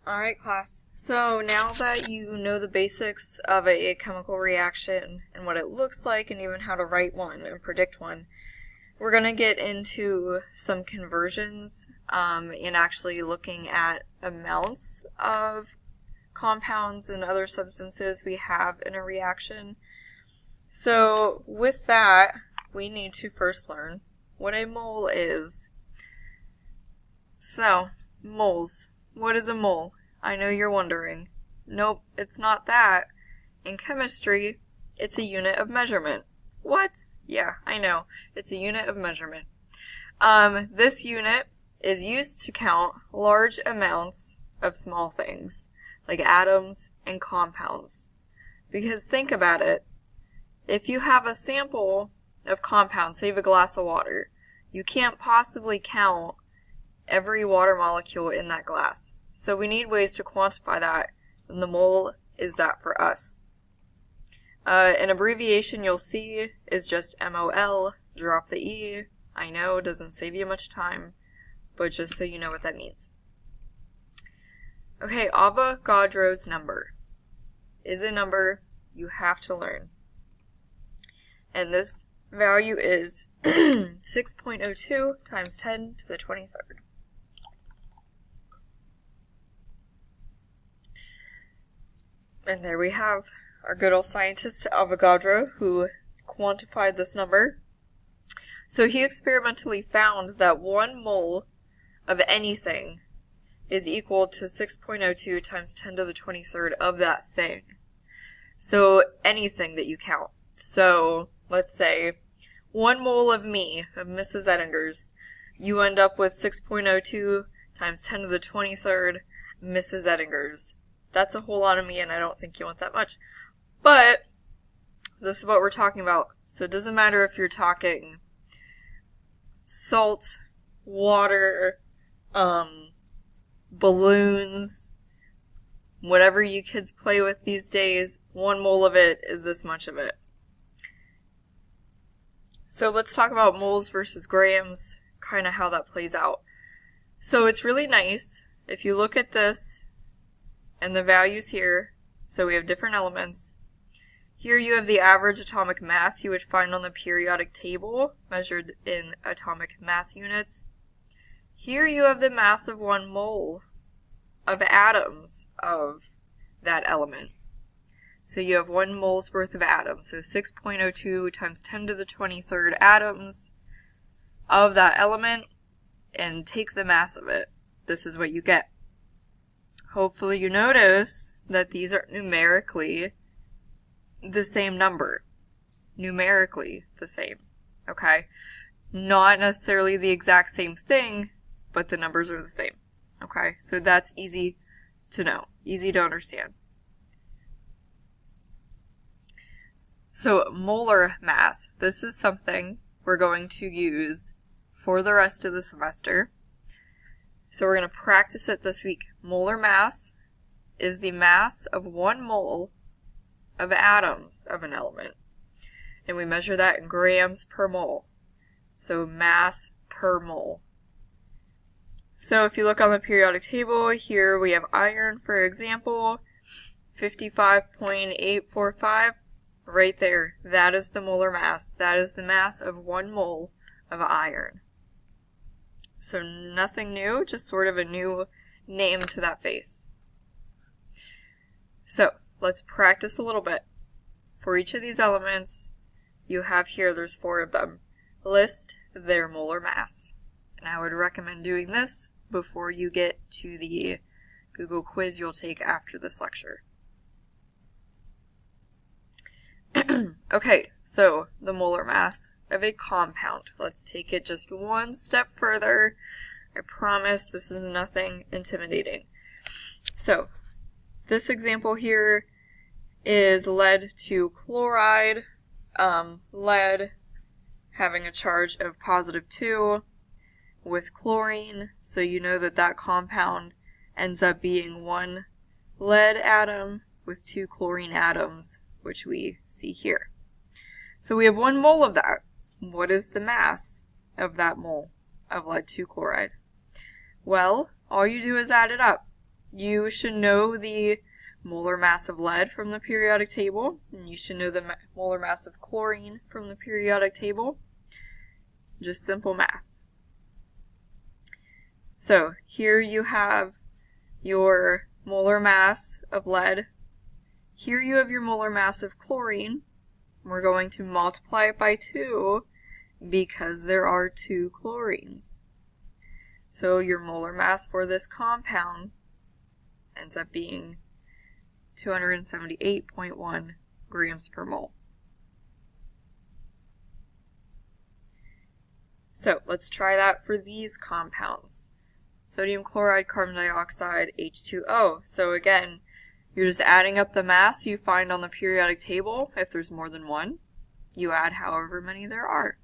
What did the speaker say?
Alright, class. So now that you know the basics of a chemical reaction and what it looks like and even how to write one and predict one, we're going to get into some conversions and actually looking at amounts of compounds and other substances we have in a reaction. So with that, we need to first learn what a mole is. So, moles. What is a mole? I know you're wondering. Nope, it's not that. In chemistry, it's a unit of measurement. What? Yeah, I know. It's a unit of measurement. This unit is used to count large amounts of small things, like atoms and compounds. Because think about it. If you have a sample of compounds, say you have a glass of water, you can't possibly count every water molecule in that glass. So we need ways to quantify that, and the mole is that for us. An abbreviation you'll see is just MOL, drop the E. I know, doesn't save you much time, but just so you know what that means. Okay, Avogadro's number is a number you have to learn. And this value is 6.02 times 10 to the 23rd. And there we have our good old scientist Avogadro, who quantified this number. So he experimentally found that 1 mole of anything is equal to 6.02 times 10 to the 23rd of that thing. So anything that you count. So let's say 1 mole of me, of Mrs. Ettinger's, you end up with 6.02 times 10 to the 23rd Mrs. Ettinger's. That's a whole lot of me, and I don't think you want that much. But this is what we're talking about. So it doesn't matter if you're talking salt, water, balloons, whatever you kids play with these days, 1 mole of it is this much of it. So let's talk about moles versus grams, kind of how that plays out. So it's really nice if you look at this and the values here. So we have different elements. Here you have the average atomic mass you would find on the periodic table, measured in atomic mass units. Here you have the mass of 1 mole of atoms of that element. So you have 1 mole's worth of atoms. So 6.02 times 10 to the 23rd atoms of that element, and take the mass of it. This is what you get. Hopefully you notice that these are numerically the same number. Numerically the same. Okay? Not necessarily the exact same thing, but the numbers are the same. Okay? So that's easy to know. Easy to understand. So molar mass. This is something we're going to use for the rest of the semester. So we're going to practice it this week. Molar mass is the mass of 1 mole of atoms of an element. And we measure that in grams per mole. So mass per mole. So if you look on the periodic table, here we have iron, for example, 55.845. Right there. That is the molar mass. That is the mass of 1 mole of iron. So nothing new, just sort of a new name to that face. So let's practice a little bit. For each of these elements, you have here, there's 4 of them. List their molar mass. And I would recommend doing this before you get to the Google quiz you'll take after this lecture. Okay, so the molar mass of a compound. Let's take it just one step further. I promise this is nothing intimidating. So, this example here is lead to chloride. Lead having a charge of +2 with chlorine, so you know that that compound ends up being 1 lead atom with 2 chlorine atoms, which we see here. So we have 1 mole of that. What is the mass of that mole of lead 2 chloride? Well, all you do is add it up. you should know the molar mass of lead from the periodic table, and you should know the molar mass of chlorine from the periodic table. Just simple math. So here you have your molar mass of lead. Here you have your molar mass of chlorine. We're going to multiply it by 2 because there are 2 chlorines. So your molar mass for this compound ends up being 278.1 grams per mole. So let's try that for these compounds. Sodium chloride, carbon dioxide, H2O. So again, you're just adding up the mass you find on the periodic table. If there's more than one, you add however many there are.